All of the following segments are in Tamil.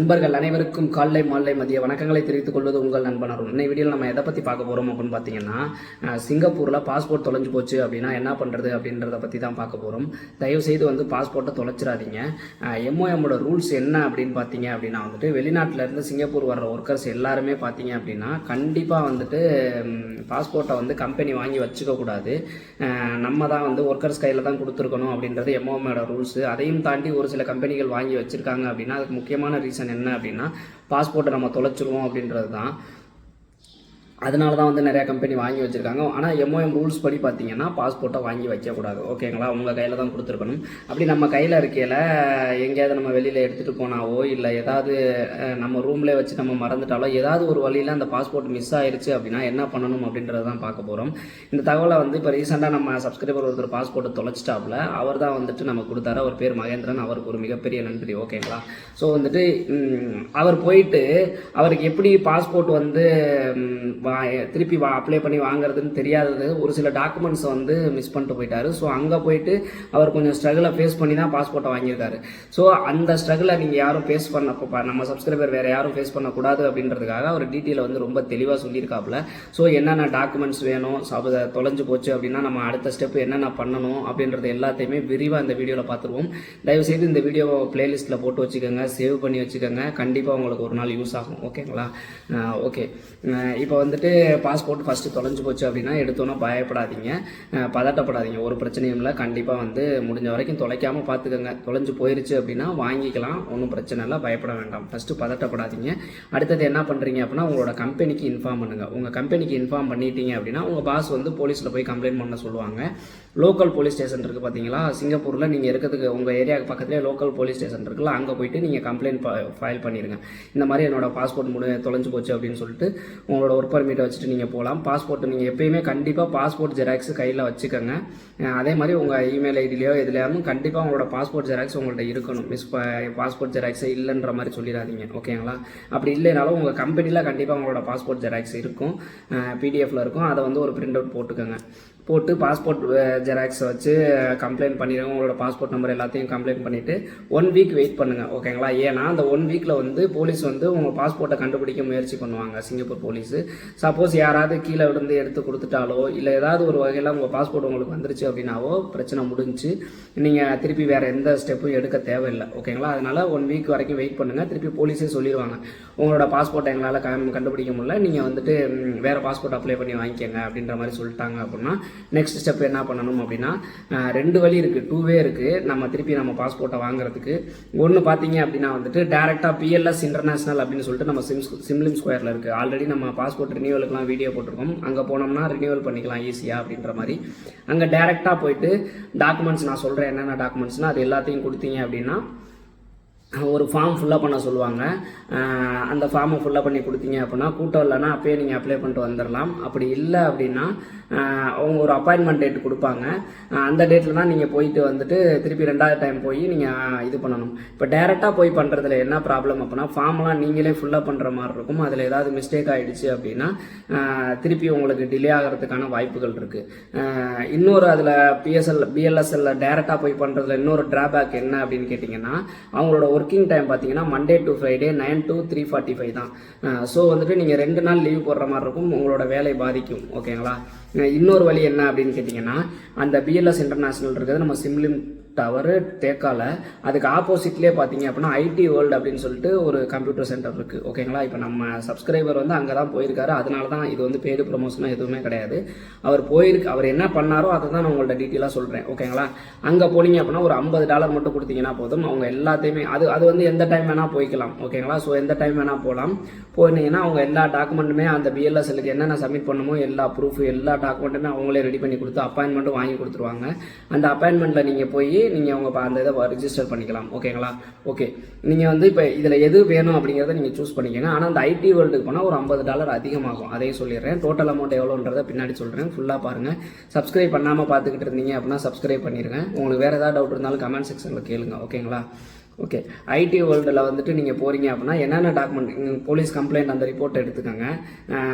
நண்பர்கள் அனைவருக்கும் காலை மாலை மதிய வணக்கங்களை தெரிவித்துக் கொள்வது உங்கள் நண்பன் அருண். இன்னைக்கு வீடியோவில் நம்ம எதை பற்றி பார்க்க போகிறோம் அப்படின்னு பார்த்தீங்கன்னா, சிங்கப்பூரில் பாஸ்போர்ட் தொலைஞ்சு போச்சு அப்படின்னா என்ன பண்ணுறது அப்படின்றத பற்றி தான் பார்க்க போகிறோம். தயவுசெய்து வந்து பாஸ்போர்ட்டை தொலைச்சிடாதீங்க. எம்ஓஎம்மோட ரூல்ஸ் என்ன அப்படின்னு பார்த்தீங்க அப்படின்னா வந்துட்டு, வெளிநாட்டிலேருந்து சிங்கப்பூர் வர்ற ஒர்க்கர்ஸ் எல்லாருமே பார்த்தீங்க அப்படின்னா கண்டிப்பாக வந்துட்டு பாஸ்போர்ட்டை வந்து கம்பெனி வாங்கி வச்சுக்கக்கூடாது. நம்ம தான் வந்து ஒர்க்கர்ஸ் கையில் தான் கொடுத்துருக்கணும் அப்படின்றது எம்ஓஎம்மோட ரூல்ஸு. அதையும் தாண்டி ஒரு சில கம்பெனிகள் வாங்கி வச்சுருக்காங்க அப்படின்னா அதுக்கு முக்கியமான ரீசன் என்ன அப்படின்னா, பாஸ்போர்ட்டை நம்ம தொலைச்சிருவோம் அப்படின்றது தான். அதனால தான் வந்து நிறையா கம்பெனி வாங்கி வச்சுருக்காங்க. ஆனால் எம்ஓஎம் ரூல்ஸ் படி பார்த்தீங்கன்னா பாஸ்போர்ட்டை வாங்கி வைக்கக்கூடாது. ஓகேங்களா, உங்கள் கையில் தான் கொடுத்துருக்கணும். அப்படி நம்ம கையில் இருக்கையில் எங்கேயாவது நம்ம வெளியில் எடுத்துகிட்டு போனாவோ இல்லை ஏதாவது நம்ம ரூம்லேயே வச்சு நம்ம மறந்துட்டாலோ ஏதாவது ஒரு வழியில் அந்த பாஸ்போர்ட் மிஸ் ஆயிடுச்சு அப்படின்னா என்ன பண்ணணும் அப்படின்றத தான் பார்க்க போகிறோம். இந்த தகவலை வந்து இப்போ ரீசெண்டாக நம்ம சப்ஸ்கிரைபர் ஒருத்தர் பாஸ்போர்ட்டை தொலைச்சிட்டாப்புல, அவர் தான் வந்துட்டு நம்ம கொடுத்தாரு. அவர் பேர் மகேந்திரன். அவருக்கு ஒரு மிகப்பெரிய நன்றி. ஓகேங்களா, ஸோ வந்துட்டு அவர் போயிட்டு அவருக்கு எப்படி பாஸ்போர்ட் வந்து திருப்பி அப்ளை பண்ணி வாங்குறதுன்னு தெரியாதது, ஒரு சில டாக்குமெண்ட்ஸை வந்து மிஸ் பண்ணிட்டு போயிட்டாரு. ஸோ அங்கே போயிட்டு அவர் கொஞ்சம் ஸ்ட்ரகிளை ஃபேஸ் பண்ணி தான் பாஸ்போர்ட்டை வாங்கியிருக்காரு. ஸோ அந்த ஸ்ட்ரகிளை நீங்கள் யாரும் ஃபேஸ் பண்ணப்போ நம்ம சப்ஸ்கிரைபர் வேறு யாரும் ஃபேஸ் பண்ணக்கூடாது அப்படின்றதுக்காக அவர் டீட்டெயிலை வந்து ரொம்ப தெளிவாக சொல்லியிருக்காப்புல. ஸோ என்னென்ன டாக்குமெண்ட்ஸ் வேணும், தொலைஞ்சு போச்சு அப்படின்னா நம்ம அடுத்த ஸ்டெப் என்னென்ன பண்ணணும் அப்படின்றது எல்லாத்தையுமே விரிவாக இந்த வீடியோவில் பார்த்துருவோம். தயவுசெய்து இந்த வீடியோ பிளேலிஸ்ட்டில் போட்டு வச்சுக்கோங்க, சேவ் பண்ணி வச்சுக்கோங்க. கண்டிப்பாக உங்களுக்கு ஒரு நாள் யூஸ் ஆகும். ஓகேங்களா, ஓகே. இப்போ வந்துட்டு பாஸ்போர்ட் ஃபஸ்ட்டு தொலைஞ்சு போச்சு அப்படின்னா எடுத்தோன்னா பயப்படாதீங்க, பதட்டப்படாதீங்க. ஒரு பிரச்சனையும் இல்லை. கண்டிப்பாக வந்து முடிஞ்ச வரைக்கும் தொலைக்காமல் பார்த்துக்கோங்க. தொலைஞ்சு போயிருச்சு அப்படின்னா வாங்கிக்கலாம், ஒன்றும் பிரச்சனை இல்லை, பயப்பட வேண்டாம். ஃபஸ்ட்டு பதட்டப்படாதீங்க. அடுத்தது என்ன பண்ணுறீங்க அப்படின்னா, உங்களோட கம்பெனிக்கு இன்ஃபார்ம் பண்ணுங்கள். உங்கள் கம்பெனிக்கு இன்ஃபார்ம் பண்ணிட்டீங்க அப்படின்னா உங்கள் பாஸ் வந்து போலீஸில் போய் கம்ப்ளைண்ட் பண்ண சொல்லுவாங்க. லோக்கல் போலீஸ் ஸ்டேஷன் இருக்குது பார்த்தீங்களா, சிங்கப்பூரில் நீங்கள் இருக்கிறதுக்கு உங்கள் ஏரியாவுக்கு பக்கத்துலேயே லோக்கல் போலீஸ் ஸ்டேஷன் இருக்குல்ல, அங்கே போயிட்டு நீங்கள் கம்ப்ளைண்ட் ஃபைல் பண்ணிடுங்க. இந்த மாதிரி என்னோட பாஸ்போர்ட் தொலைஞ்சு போச்சு அப்படின்னு சொல்லிட்டு உங்களோட ஒர்க் பர்மிட்டை வச்சுட்டு நீங்கள் போகலாம். பாஸ்போர்ட் நீங்கள் எப்பயுமே கண்டிப்பாக பாஸ்போர்ட் ஜெராக்ஸ் கையில் வச்சுக்கோங்க. அதே மாதிரி உங்கள் இமெயில் ஐடியிலையோ எதுலையாலும் கண்டிப்பாக உங்களோட பாஸ்போர்ட் ஜெராக்ஸ் உங்கள்கிட்ட இருக்கணும். பாஸ்போர்ட் ஜெராக்ஸே இல்லைன்ற மாதிரி சொல்லிடாதீங்க. ஓகேங்களா, அப்படி இல்லைனாலும் உங்கள் கம்பெனியில் கண்டிப்பாக உங்களோட பாஸ்போர்ட் ஜெராக்ஸ் இருக்கும், பிடிஎஃப்ல இருக்கும். அதை வந்து ஒரு பிரிண்ட் அவுட் போட்டுக்கோங்க. போட்டு பாஸ்போர்ட் ஜெராக்ஸை வச்சு கம்ப்ளைண்ட் பண்ணிடுங்க. உங்களோட பாஸ்போர்ட் நம்பர் எல்லாத்தையும் கம்ப்ளைண்ட் பண்ணிவிட்டு 1 வீக் வெயிட் பண்ணுங்கள். ஓகேங்களா, ஏன்னா அந்த 1 வீக்கில் வந்து போலீஸ் வந்து உங்கள் பாஸ்போர்ட்டை கண்டுபிடிக்க முயற்சி பண்ணுவாங்க, சிங்கப்பூர் போலீஸு. சப்போஸ் யாராவது கீழே விழுந்து எடுத்து கொடுத்துட்டாலோ இல்லை ஏதாவது ஒரு வகையில் உங்கள் பாஸ்போர்ட் உங்களுக்கு வந்துருச்சு அப்படின்னாவோ பிரச்சனை முடிஞ்சு, நீங்கள் திருப்பி வேறு எந்த ஸ்டெப்பும் எடுக்க தேவையில்லை. ஓகேங்களா, அதனால் 1 வீக் வரைக்கும் வெயிட் பண்ணுங்கள். திருப்பி போலீஸே சொல்லிடுவாங்க, உங்களோட பாஸ்போர்ட்டை எங்களால் கண்டுபிடிக்க முடியல, நீங்கள் வந்துட்டு வேறு பாஸ்போர்ட் அப்ளை பண்ணி வாங்கிக்கோங்க அப்படின்ற மாதிரி சொல்லிட்டாங்க. அப்படின்னா நெக்ஸ்ட் ஸ்டெப் என்ன பண்ணணும் அப்படின்னா, 2 வழி இருக்குது, 2 வே இருக்குது நம்ம திருப்பி நம்ம பாஸ்போர்ட்டை வாங்குறதுக்கு. ஒன்று பார்த்தீங்க அப்படின்னா வந்துட்டு டேரெக்டாக பிஎல்எஸ் இன்டர்நேஷனல் அப்படின்னு சொல்லிட்டு நம்ம சிம்லிம் ஸ்கொயரில் இருக்குது. ஆல்ரெடி நம்ம பாஸ்போர்ட் ரினியூவலுக்குலாம் வீடியோ போட்டிருக்கோம். அங்கே போனோம்னா ரினியூவல் பண்ணிக்கலாம் ஈஸியாக அப்படின்ற மாதிரி. அங்கே டேரெக்டாக போயிட்டு டாக்குமெண்ட்ஸ் நான் சொல்கிறேன் என்னென்ன டாக்குமெண்ட்ஸ்னால் அது எல்லாத்தையும் கொடுத்தீங்க அப்படின்னா ஒரு ஃபார்ம் ஃபுல்லாக பண்ண சொல்லுவாங்க. அந்த ஃபார்மை ஃபுல்லாக பண்ணி கொடுத்தீங்க அப்படின்னா கூட்டம் இல்லைன்னா அப்போயே நீங்கள் அப்ளை பண்ணிட்டு வந்துடலாம். அப்படி இல்லை அப்படின்னா அவங்க ஒரு அப்பாயின்மெண்ட் டேட் கொடுப்பாங்க. அந்த டேட்டில் தான் நீங்கள் போயிட்டு வந்துட்டு திருப்பி 2வது டைம் போய் நீங்கள் இது பண்ணணும். இப்போ டேரெக்டாக போய் பண்ணுறதுல என்ன ப்ராப்ளம் அப்படின்னா, ஃபார்ம்லாம் நீங்களே ஃபுல்லாக பண்ணுற மாதிரி இருக்கும். அதில் ஏதாவது மிஸ்டேக் ஆகிடுச்சு அப்படின்னா திருப்பி உங்களுக்கு டிலே ஆகிறதுக்கான வாய்ப்புகள் இருக்குது. இன்னொரு அதில் பிஎல்எஸ்எல்ல டேரெக்டாக போய் பண்ணுறதுல இன்னொரு ட்ராபேக் என்ன அப்படின்னு கேட்டிங்கன்னா, அவங்களோட ஒர்க்கிங் டைம் பார்த்தீங்கன்னா மண்டே டு ஃப்ரைடே 9 to 3:45 தான். ஸோ வந்துட்டு நீங்கள் 2 நாள் லீவ் போடுற மாதிரி இருக்கும், உங்களோட வேலை பாதிக்கும். ஓகேங்களா, இன்னொரு வழி என்ன அப்படின்னு கேட்டிங்கன்னா, அந்த பிஎல்எஸ் இன்டர்நேஷனல் இருக்கிறது நம்ம சிம்லிம் டவர் தேக்கால, அதுக்கு ஆப்போசிட்லேயே பார்த்தீங்க அப்படின்னா ஐடி வேர்ல்டு அப்படின்னு சொல்லிட்டு ஒரு கம்ப்யூட்டர் சென்டர் இருக்குது. ஓகேங்களா, இப்போ நம்ம சப்ஸ்கிரைபர் வந்து அங்கே தான் போயிருக்காரு. அதனால தான் இது வந்து பெய்டு ப்ரொமோஷனாக எதுவுமே கிடையாது. அவர் என்ன பண்ணாரோ அதை தான் நான் உங்கள்ட்ட டீட்டெயிலாக சொல்கிறேன். ஓகேங்களா, அங்கே போனீங்க அப்படின்னா ஒரு $50 மட்டும் கொடுத்தீங்கன்னா போதும். அவங்க எல்லாத்தையுமே அது வந்து எந்த டைம் வேணால் போய்க்கலாம். ஓகேங்களா, ஸோ எந்த டைம் வேணால் போகலாம். போனீங்கன்னா அவங்க எல்லா டாக்குமெண்ட்டுமே அந்த பிஎல்எஸ்எல்லுக்கு என்னென்ன சப்மிட் பண்ணணுமோ எல்லா ப்ரூஃப் எல்லா டாக்குமெண்ட்டுமே அவங்களே ரெடி பண்ணி கொடுத்து அப்பாயின்மெண்ட்டும் வாங்கி கொடுத்துருவாங்க. அந்த அப்பாயின்மெண்ட்டில் நீங்கள் போய் நீங்கள் உங்கள் அந்த இதை ரிஜிஸ்டர் பண்ணிக்கலாம். ஓகேங்களா, ஓகே. நீங்கள் வந்து இப்போ இதில் எது வேணும் அப்படிங்கிறத நீங்கள் சூஸ் பண்ணிக்கோங்க. ஆனால் அந்த ஐடி வேர்ல்டுக்கு போனால் ஒரு $50 அதிகமாகும். அதையும் சொல்லிடுறேன். டோட்டல் அமௌண்ட் எவ்வளோன்றதை பின்னாடி சொல்கிறேன். ஃபுல்லாக பாருங்கள். சப்ஸ்கிரைப் பண்ணாமல் பார்த்துக்கிட்டு இருந்தீங்க அப்படின்னா சப்ஸ்கிரைப் பண்ணிடுங்க. உங்களுக்கு வேறு ஏதாவது டவுட் இருந்தாலும் கமெண்ட் செக்ஷனில் கேளுங்க. ஓகேங்களா, ஓகே. ஐடி வேர்ல்டில் வந்துட்டு நீங்கள் போகிறீங்க அப்படின்னா என்னென்ன டாக்குமெண்ட், போலீஸ் கம்ப்ளைண்ட் அந்த ரிப்போர்ட் எடுத்துக்கோங்க.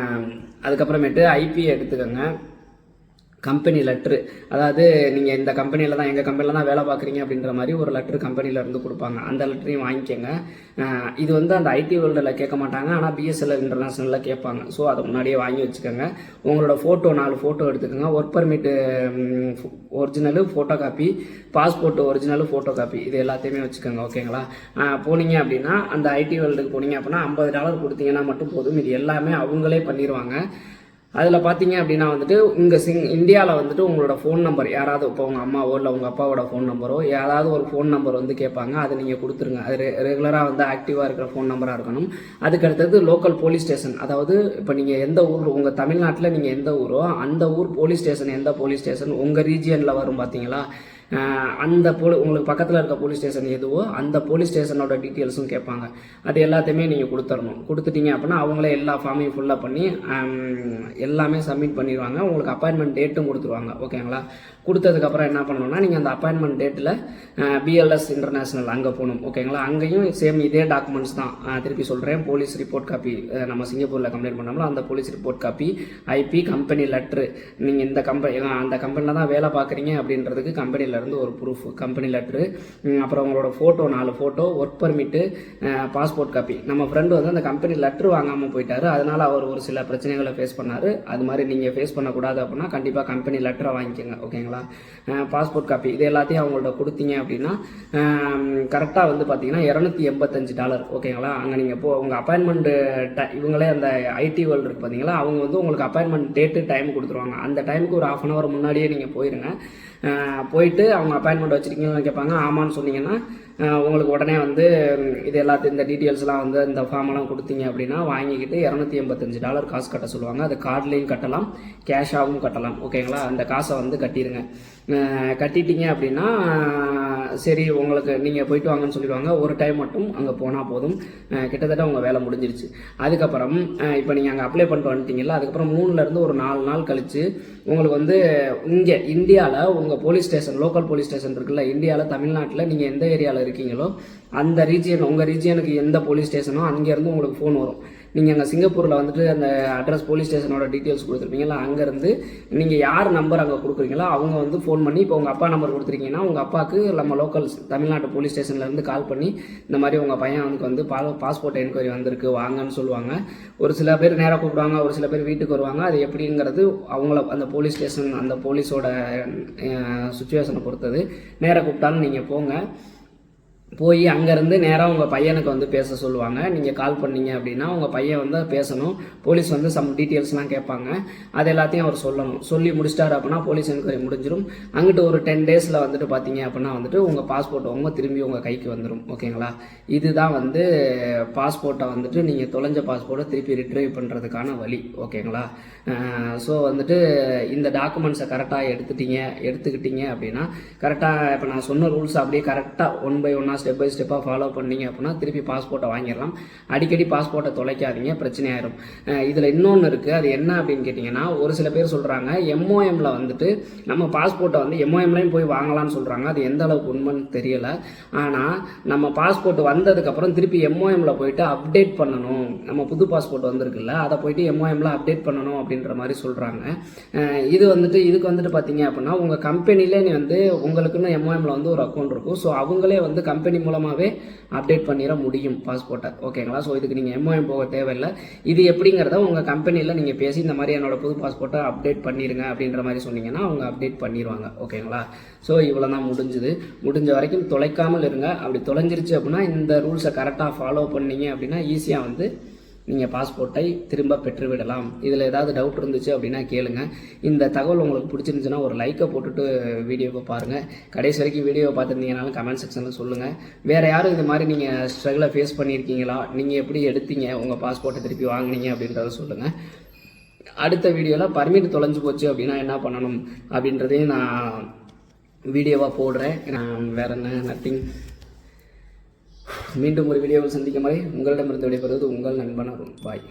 அதுக்கப்புறமேட்டு ஐபி எடுத்துக்கோங்க. கம்பெனி லெட்ரு, அதாவது நீங்கள் இந்த கம்பெனியில் தான் எங்கள் கம்பெனியில் தான் வேலை பார்க்குறீங்க அப்படின்ற மாதிரி ஒரு லெட்ரு கம்பெனியிலேருந்து கொடுப்பாங்க. அந்த லெட்டரையும் வாங்கிக்கோங்க. இது வந்து அந்த ஐடி வேர்ல்டில் கேட்க மாட்டாங்க, ஆனால் பிஎஸ்என்எல் இன்டர்நேஷ்னலில் கேட்பாங்க. ஸோ அதை முன்னாடியே வாங்கி வச்சுக்கோங்க. உங்களோட ஃபோட்டோ 4 ஃபோட்டோ எடுத்துக்கோங்க. Work permit original photo copy, passport original photo copy, இது எல்லாத்தையுமே வச்சுக்கோங்க. ஓகேங்களா? போனீங்க அப்படின்னா அந்த ஐடி வேர்ல்டுக்கு போனீங்க அப்படின்னா $50 கொடுத்தீங்கன்னா மட்டும் போதும். இது எல்லாமே அவங்களே பண்ணிடுவாங்க. அதில் பார்த்தீங்க அப்படின்னா வந்துட்டு இந்தியாவில் வந்துட்டு உங்களோட ஃபோன் நம்பர் யாராவது இப்போ உங்கள் அம்மாவோ இல்லை உங்கள் அப்பாவோட ஃபோன் நம்பரோ யாராவது ஒரு ஃபோன் நம்பர் வந்து கேட்பாங்க. அதை நீங்கள் கொடுத்துருங்க. அது ரெகுலராக வந்து ஆக்டிவாக இருக்கிற ஃபோன் நம்பராக இருக்கணும். அதுக்கடுத்தது லோக்கல் போலீஸ் ஸ்டேஷன், அதாவது இப்போ நீங்கள் எந்த ஊர், உங்கள் தமிழ்நாட்டில் நீங்கள் எந்த ஊரோ அந்த ஊர் போலீஸ் ஸ்டேஷன், எந்த போலீஸ் ஸ்டேஷன் உங்கள் ரீஜியனில் வரும் பார்த்தீங்களா, அந்த உங்களுக்கு பக்கத்தில் இருக்க போலீஸ் ஸ்டேஷன் எதுவோ அந்த போலீஸ் ஸ்டேஷனோட டீட்டெயில்ஸும் கேட்பாங்க. அது எல்லாத்தையுமே நீங்கள் கொடுத்துடணும். கொடுத்துட்டீங்க அப்படின்னா அவங்களே எல்லா ஃபார்மையும் ஃபுல்லாக பண்ணி எல்லாமே சப்மிட் பண்ணிடுவாங்க. உங்களுக்கு அப்பாயின்மெண்ட் டேட்டும் கொடுத்துருவாங்க. ஓகேங்களா? கொடுத்ததுக்கப்புறம் என்ன பண்ணணும்னா நீங்கள் அந்த அப்பாயின்மெண்ட் டேட்டில் பிஎல்எஸ் இன்டர்நேஷ்னல் அங்கே போகணும். ஓகேங்களா? அங்கேயும் சேம் இதே டாக்குமெண்ட்ஸ் தான். திருப்பி சொல்கிறேன். போலீஸ் ரிப்போர்ட் காப்பி, நம்ம சிங்கப்பூரில் கம்ப்ளைண்ட் பண்ணோம்ல அந்த police report copy, IP, company letter, நீங்கள் இந்த அந்த கம்பெனியில் தான் வேலை பார்க்குறீங்க அப்படின்றதுக்கு கம்பெனியில் இருந்து ஒரு ப்ரூஃப், கம்பெனி லெட்ரு, அப்புறம் உங்களோட photo 4 photo, work permit, passport copy. நம்ம ஃப்ரெண்டு வந்து அந்த கம்பெனி லெட்ரு வாங்காமல் போயிட்டாரு. அதனால் அவர் ஒரு சில பிரச்சனைகளை ஃபேஸ் பண்ணார். அது மாதிரி நீங்கள் ஃபேஸ் பண்ணக்கூடாது அப்படின்னா கண்டிப்பாக கம்பெனி லெட்டரை வாங்கிக்கோங்க. ஓகேங்களா? பாஸ்போர்ட் காப்பி, இது எல்லாத்தையும் அவங்கள்ட்ட கொடுத்தீங்க அப்படின்னா கரெக்டாக வந்து பார்த்தீங்கன்னா $285. ஓகேங்களா? அங்கே நீங்கள் உங்கள் அப்பாயின்மெண்ட் இவங்களே அந்த ஐடி வேர்ல்டு இருக்குது பார்த்தீங்களா, அவங்க வந்து உங்களுக்கு அப்பாயின்மெண்ட் டேட்டு டைம் கொடுத்துருவாங்க. அந்த டைமுக்கு ஒரு 1/2 hour முன்னாடியே நீங்கள் போயிருங்க. போயிட்டு அவங்க அப்பாயின்மெண்ட் வச்சுருக்கீங்கன்னு கேட்பாங்க. ஆமான்னு சொன்னீங்கன்னா உங்களுக்கு உடனே வந்து இது எல்லாத்தையும் இந்த டீட்டெயில்ஸ்லாம் வந்து இந்த ஃபார்மெல்லாம் கொடுத்தீங்க அப்படின்னா வாங்கிக்கிட்டு $285 காசு கட்ட சொல்லுவாங்க. அது கார்ட்லேயும் கட்டலாம், கேஷாகவும் கட்டலாம். ஓகேங்களா? அந்த காசை வந்து கட்டிடுங்க. கட்டிட்டீங்க அப்படின்னா சரி உங்களுக்கு நீங்கள் போயிட்டு வாங்கன்னு சொல்லிடுவாங்க. ஒரு டைம் மட்டும் அங்கே போனால் போதும். கிட்டத்தட்ட உங்கள் வேலை முடிஞ்சிருச்சு. அதுக்கப்புறம் இப்போ நீங்கள் அங்கே அப்ளை பண்ணிட்டு வந்துட்டீங்களா, அதுக்கப்புறம் 3லேருந்து ஒரு 4 நாள் கழித்து உங்களுக்கு வந்து இங்கே இந்தியாவில் உங்கள் police station, local police station இருக்குல்ல, இந்தியாவில் தமிழ்நாட்டில் நீங்கள் எந்த ஏரியாவில் இருக்கீங்களோ அந்த ரீஜியன், உங்கள் ரீஜியனுக்கு எந்த போலீஸ் ஸ்டேஷனோ அங்கேருந்து உங்களுக்கு ஃபோன் வரும். நீங்கள் அங்கே சிங்கப்பூரில் வந்துட்டு அந்த அட்ரஸ் போலீஸ் ஸ்டேஷனோட டீட்டெயில்ஸ் கொடுத்துருப்பீங்களா, அங்கேருந்து நீங்கள் யார் நம்பர் அங்கே கொடுக்குறீங்களோ அவங்க வந்து ஃபோன் பண்ணி, இப்போ உங்கள் அப்பா நம்பர் கொடுத்துருக்கீங்கன்னா உங்கள் அப்பாவுக்கு நம்ம லோக்கல் தமிழ்நாட்டு போலீஸ் ஸ்டேஷன்லேருந்து கால் பண்ணி இந்த மாதிரி உங்கள் பையன் வந்து பாஸ்போர்ட் என்கொயரி வந்திருக்கு வாங்கன்னு சொல்லுவாங்க. ஒரு சில பேர் நேராக கூப்பிடுவாங்க, ஒரு சில பேர் வீட்டுக்கு வருவாங்க. அது எப்படிங்கிறது அவங்கள அந்த போலீஸ் ஸ்டேஷன் அந்த போலீஸோட சுச்சுவேஷனை பொறுத்தது. நேராக கூப்பிட்டாலும் நீங்கள் போங்க. போய் அங்கேருந்து நேராக உங்கள் பையனுக்கு வந்து பேச சொல்லுவாங்க. நீங்கள் கால் பண்ணீங்க அப்படின்னா உங்கள் பையன் வந்து பேசணும். போலீஸ் வந்து சம் டீட்டெயில்ஸ்லாம் கேட்பாங்க. அது எல்லாத்தையும் அவர் சொல்லணும். சொல்லி முடிச்சிட்டாரு அப்படின்னா போலீஸ் என்கொயரி முடிஞ்சிடும். அங்கிட்டு ஒரு 10 daysல வந்துட்டு பார்த்தீங்க அப்படின்னா வந்துட்டு உங்கள் பாஸ்போர்ட் திரும்பி உங்கள் கைக்கு வந்துடும். ஓகேங்களா? இதுதான் வந்து பாஸ்போர்ட்டை வந்துட்டு நீங்கள் தொலைஞ்ச பாஸ்போர்ட்டை திருப்பி ரிட்ரைவ் பண்ணுறதுக்கான வழி. ஓகேங்களா? ஸோ வந்துட்டு இந்த டாக்குமெண்ட்ஸை கரெக்டாக எடுத்துக்கிட்டீங்க அப்படின்னா கரெக்டாக இப்போ நான் சொன்ன ரூல்ஸ் அப்படியே கரெக்டாக 1 by 1 ஸ்டெப் பை ஸ்டெப்பாக ஃபாலோ பண்ணீங்க அப்படின்னா திருப்பி பாஸ்போர்ட்டை வாங்கிடலாம். அடிக்கடி பாஸ்போர்ட்டை தொலைக்காதீங்க, பிரச்சனையாயிரும். இதில் இன்னொன்று இருக்குது. அது என்ன அப்படின்னு கேட்டிங்கன்னா, ஒரு சில பேர் சொல்கிறாங்க எம்ஓஎம்மில் வந்துட்டு நம்ம பாஸ்போர்ட்டை வந்து எம்ஓஎம்லையும் போய் வாங்கலாம்னு சொல்கிறாங்க. அது எந்த அளவுக்கு உண்மைன்னு தெரியலை. ஆனால் நம்ம பாஸ்போர்ட் வந்ததுக்கப்புறம் திருப்பி எம்ஓஎம்மில் போயிட்டு அப்டேட் பண்ணணும். நம்ம புது பாஸ்போர்ட் வந்திருக்குல்ல, அதை போயிட்டு எம்ஓஎம்மில் அப்டேட் பண்ணணும் அப்படின்ற மாதிரி சொல்கிறாங்க. இதுக்கு வந்துட்டு பார்த்தீங்க அப்படின்னா உங்கள் கம்பெனிலே உங்களுக்குன்னு எம்ஓஎம்மில் வந்து ஒரு அக்கௌண்ட் இருக்கும். ஸோ அவங்களே வந்து கம்பெனி மூலமாகவே அப்டேட் பண்ணிட முடியும் பாஸ்போர்ட்டை. ஓகேங்களா? ஸோ இதுக்கு நீங்கள் எம்ஓஎம் போக தேவையில்லை. இது எப்படிங்கிறத உங்கள் கம்பெனியில் நீங்கள் பேசி இந்த மாதிரி என்னோட புது பாஸ்போர்ட்டை அப்டேட் பண்ணிடுங்க அப்படின்ற மாதிரி சொன்னீங்கன்னா அவங்க அப்டேட் பண்ணிடுவாங்க. ஓகேங்களா? ஸோ இவ்வளோ தான் முடிஞ்ச வரைக்கும் தொலைக்காமல் இருங்க. அப்படி தொலைஞ்சிருச்சு அப்படின்னா இந்த ரூல்ஸை கரெக்டாக ஃபாலோ பண்ணீங்க அப்படின்னா ஈஸியாக வந்து நீங்கள் பாஸ்போர்ட்டை திரும்ப பெற்றுவிடலாம். இதில் ஏதாவது டவுட் இருந்துச்சு அப்படின்னா கேளுங்க. இந்த தகவல் உங்களுக்கு பிடிச்சிருந்துச்சுன்னா ஒரு லைக்கை போட்டுட்டு வீடியோவை பாருங்கள். கடைசி வரைக்கும் வீடியோவை பார்த்துருந்தீங்கனாலும் கமெண்ட் செக்ஷனில் சொல்லுங்கள். வேறு யாரும் இது மாதிரி நீங்கள் ஸ்ட்ரகிளை ஃபேஸ் பண்ணியிருக்கீங்களா, நீங்கள் எப்படி எடுத்தீங்க உங்கள் பாஸ்போர்ட்டை திருப்பி வாங்கினீங்க அப்படின்றத சொல்லுங்கள். அடுத்த வீடியோவில் பர்மிட் தொலைஞ்சு போச்சு அப்படின்னா என்ன பண்ணணும் அப்படின்றதையும் நான் வீடியோவாக போடுறேன். வேறு என்ன, நத்திங். மீண்டும் ஒரு வீடியோவில் சந்திக்கும் வரை உங்களிடமிருந்து விடைபெறுவது உங்கள் நண்பன் அருண். பாய்.